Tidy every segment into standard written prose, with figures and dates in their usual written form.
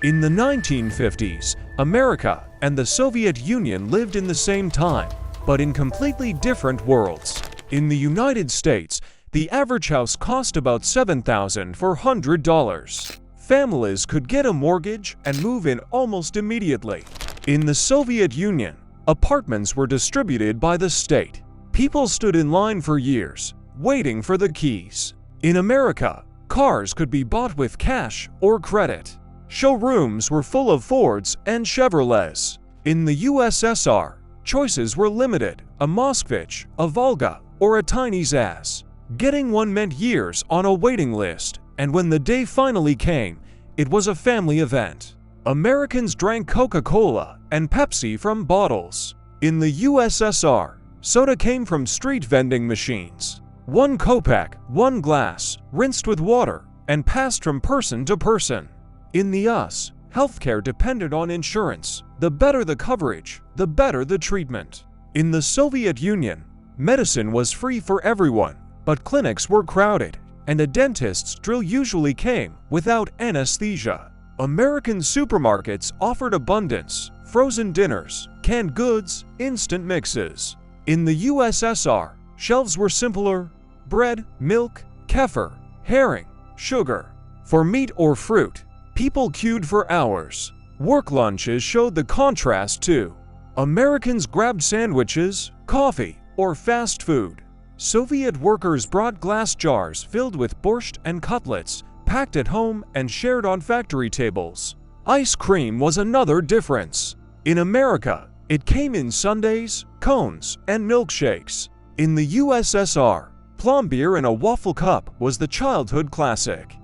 In the 1950s, America and the Soviet Union lived in the same time, but in completely different worlds. In the United States, the average house cost about $7,400. Families could get a mortgage and move in almost immediately. In the Soviet Union, apartments were distributed by the state. People stood in line for years, waiting for the keys. In America, cars could be bought with cash or credit. Showrooms were full of Fords and Chevrolets. In the USSR, choices were limited: a Moskvich, a Volga, or a tiny Zaz. Getting one meant years on a waiting list, and when the day finally came, it was a family event. Americans drank Coca-Cola and Pepsi from bottles. In the USSR, soda came from street vending machines. 1 kopeck, 1 glass, rinsed with water, and passed from person to person. In the US, healthcare depended on insurance. The better the coverage, the better the treatment. In the Soviet Union, medicine was free for everyone, but clinics were crowded, and a dentist's drill usually came without anesthesia. American supermarkets offered abundance: frozen dinners, canned goods, instant mixes. In the USSR, shelves were simpler: bread, milk, kefir, herring, sugar. For meat or fruit, people queued for hours. Work lunches showed the contrast too. Americans grabbed sandwiches, coffee, or fast food. Soviet workers brought glass jars filled with borscht and cutlets, packed at home and shared on factory tables. Ice cream was another difference. In America, it came in sundaes, cones, and milkshakes. In the USSR, plombier in a waffle cup was the childhood classic.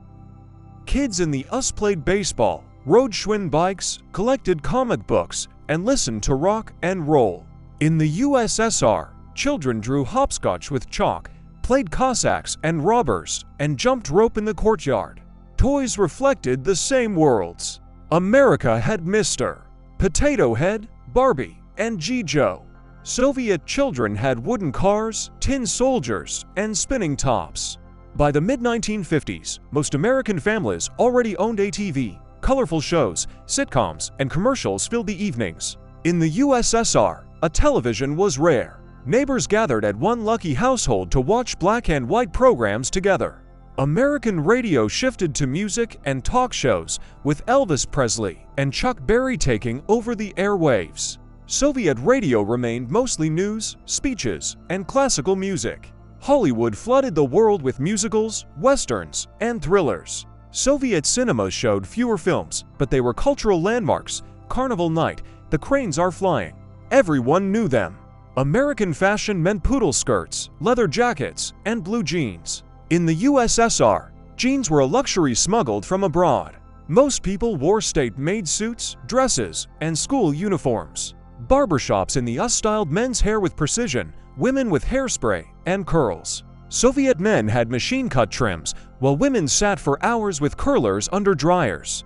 Kids in the US played baseball, rode Schwinn bikes, collected comic books, and listened to rock and roll. In the USSR, children drew hopscotch with chalk, played Cossacks and robbers, and jumped rope in the courtyard. Toys reflected the same worlds. America had Mr. Potato Head, Barbie, and G. Joe. Soviet children had wooden cars, tin soldiers, and spinning tops. By the mid-1950s, most American families already owned a TV. Colorful shows, sitcoms, and commercials filled the evenings. In the USSR, a television was rare. Neighbors gathered at one lucky household to watch black and white programs together. American radio shifted to music and talk shows, with Elvis Presley and Chuck Berry taking over the airwaves. Soviet radio remained mostly news, speeches, and classical music. Hollywood flooded the world with musicals, westerns, and thrillers. Soviet cinemas showed fewer films, but they were cultural landmarks. Carnival Night, The Cranes Are Flying. Everyone knew them. American fashion meant poodle skirts, leather jackets, and blue jeans. In the USSR, jeans were a luxury smuggled from abroad. Most people wore state-made suits, dresses, and school uniforms. Barbershops in the US styled men's hair with precision, women with hairspray and curls. Soviet men had machine-cut trims, while women sat for hours with curlers under dryers.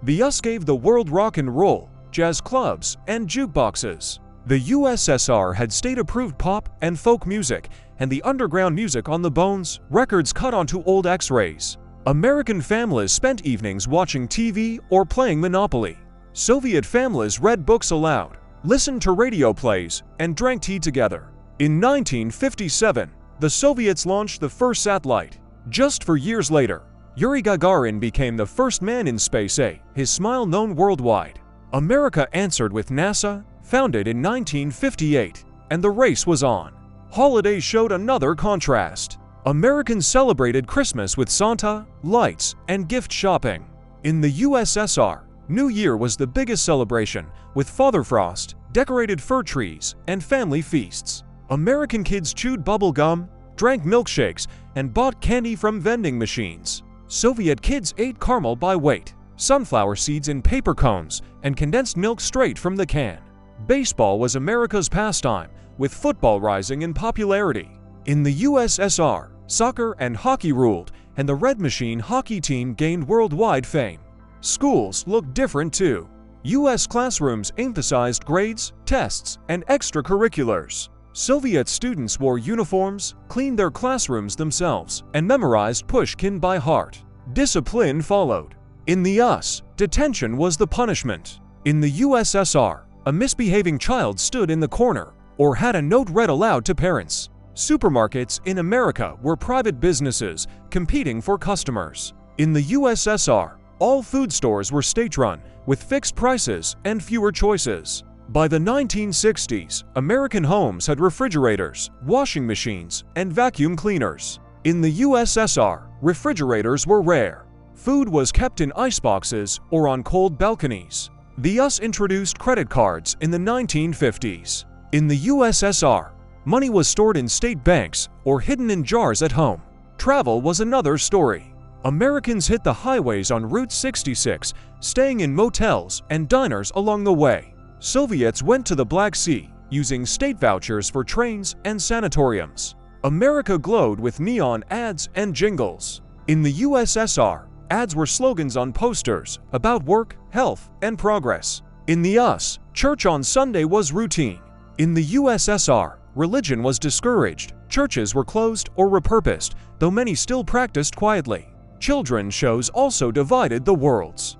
The US gave the world rock and roll, jazz clubs, and jukeboxes. The USSR had state-approved pop and folk music, and the underground music on the bones, records cut onto old X-rays. American families spent evenings watching TV or playing Monopoly. Soviet families read books aloud, listened to radio plays, and drank tea together. In 1957, the Soviets launched the first satellite. Just 4 years later, Yuri Gagarin became the first man in space, his smile known worldwide. America answered with NASA, founded in 1958, and the race was on. Holidays showed another contrast. Americans celebrated Christmas with Santa, lights, and gift shopping. In the USSR, New Year was the biggest celebration, with Father Frost, decorated fir trees, and family feasts. American kids chewed bubble gum, drank milkshakes, and bought candy from vending machines. Soviet kids ate caramel by weight, sunflower seeds in paper cones, and condensed milk straight from the can. Baseball was America's pastime, with football rising in popularity. In the USSR, soccer and hockey ruled, and the Red Machine hockey team gained worldwide fame. Schools looked different too. US classrooms emphasized grades, tests, and extracurriculars. Soviet students wore uniforms, cleaned their classrooms themselves, and memorized Pushkin by heart. Discipline followed. In the US, detention was the punishment. In the USSR, a misbehaving child stood in the corner or had a note read aloud to parents. Supermarkets in America were private businesses competing for customers. In the USSR, all food stores were state-run, with fixed prices and fewer choices. By the 1960s, American homes had refrigerators, washing machines, and vacuum cleaners. In the USSR, refrigerators were rare. Food was kept in iceboxes or on cold balconies. The US introduced credit cards in the 1950s. In the USSR, money was stored in state banks or hidden in jars at home. Travel was another story. Americans hit the highways on Route 66, staying in motels and diners along the way. Soviets went to the Black Sea, using state vouchers for trains and sanatoriums. America glowed with neon ads and jingles. In the USSR, ads were slogans on posters about work, health, and progress. In the US, church on Sunday was routine. In the USSR, religion was discouraged, churches were closed or repurposed, though many still practiced quietly. Children's shows also divided the worlds.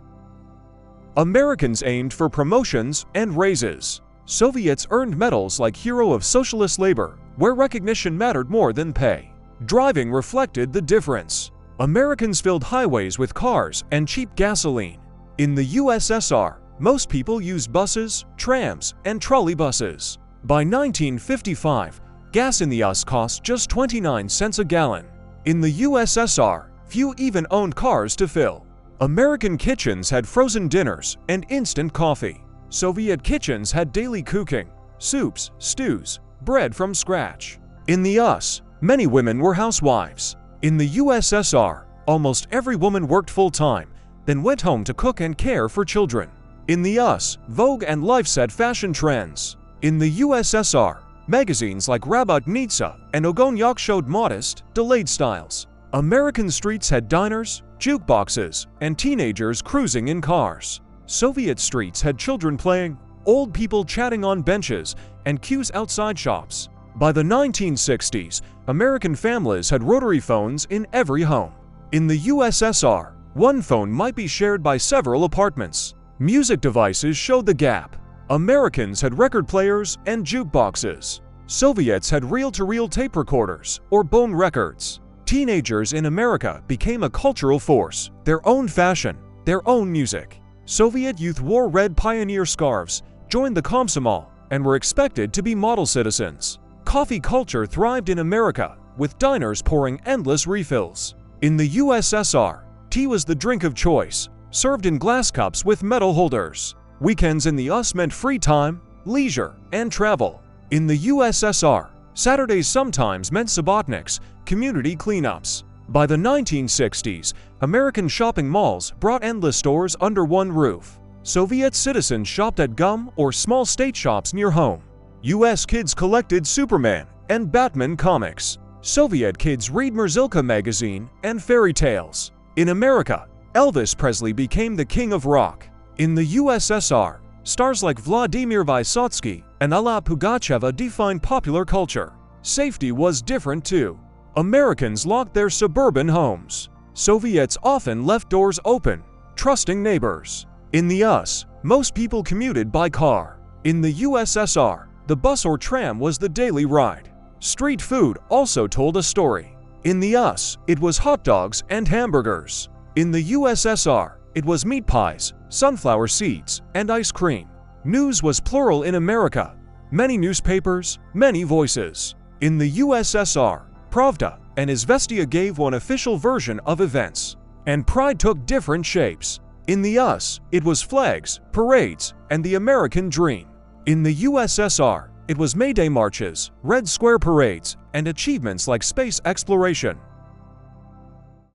Americans aimed for promotions and raises. Soviets earned medals like Hero of Socialist Labor, where recognition mattered more than pay. Driving reflected the difference. Americans filled highways with cars and cheap gasoline. In the USSR, most people used buses, trams, and trolleybuses. By 1955, gas in the US cost just 29 cents a gallon. In the USSR, few even owned cars to fill. American kitchens had frozen dinners and instant coffee. Soviet kitchens had daily cooking, soups, stews, bread from scratch. In the US, many women were housewives. In the USSR, almost every woman worked full-time, then went home to cook and care for children. In the US, Vogue and Life set fashion trends. In the USSR, magazines like Rabotnitsa and Ogonyok showed modest, delayed styles. American streets had diners, jukeboxes, and teenagers cruising in cars. Soviet streets had children playing, old people chatting on benches, and queues outside shops. By the 1960s, American families had rotary phones in every home. In the USSR, one phone might be shared by several apartments. Music devices showed the gap. Americans had record players and jukeboxes. Soviets had reel-to-reel tape recorders or bone records. Teenagers in America became a cultural force, their own fashion, their own music. Soviet youth wore red pioneer scarves, joined the Komsomol, and were expected to be model citizens. Coffee culture thrived in America, with diners pouring endless refills. In the USSR, tea was the drink of choice, served in glass cups with metal holders. Weekends in the US meant free time, leisure, and travel. In the USSR, Saturdays sometimes meant subotniks, community cleanups. By the 1960s, American shopping malls brought endless stores under one roof. Soviet citizens shopped at gum or small state shops near home. US kids collected Superman and Batman comics. Soviet kids read Merzilka magazine and fairy tales. In America, Elvis Presley became the king of rock. In the USSR, stars like Vladimir Vysotsky and Alla Pugacheva defined popular culture. Safety was different too. Americans locked their suburban homes. Soviets often left doors open, trusting neighbors. In the US, most people commuted by car. In the USSR, the bus or tram was the daily ride. Street food also told a story. In the US, it was hot dogs and hamburgers. In the USSR, it was meat pies, sunflower seeds, and ice cream. News was plural in America. Many newspapers, many voices. In the USSR, Pravda and Izvestia gave one official version of events, and pride took different shapes. In the US, it was flags, parades, and the American dream. In the USSR, it was May Day marches, Red Square parades, and achievements like space exploration.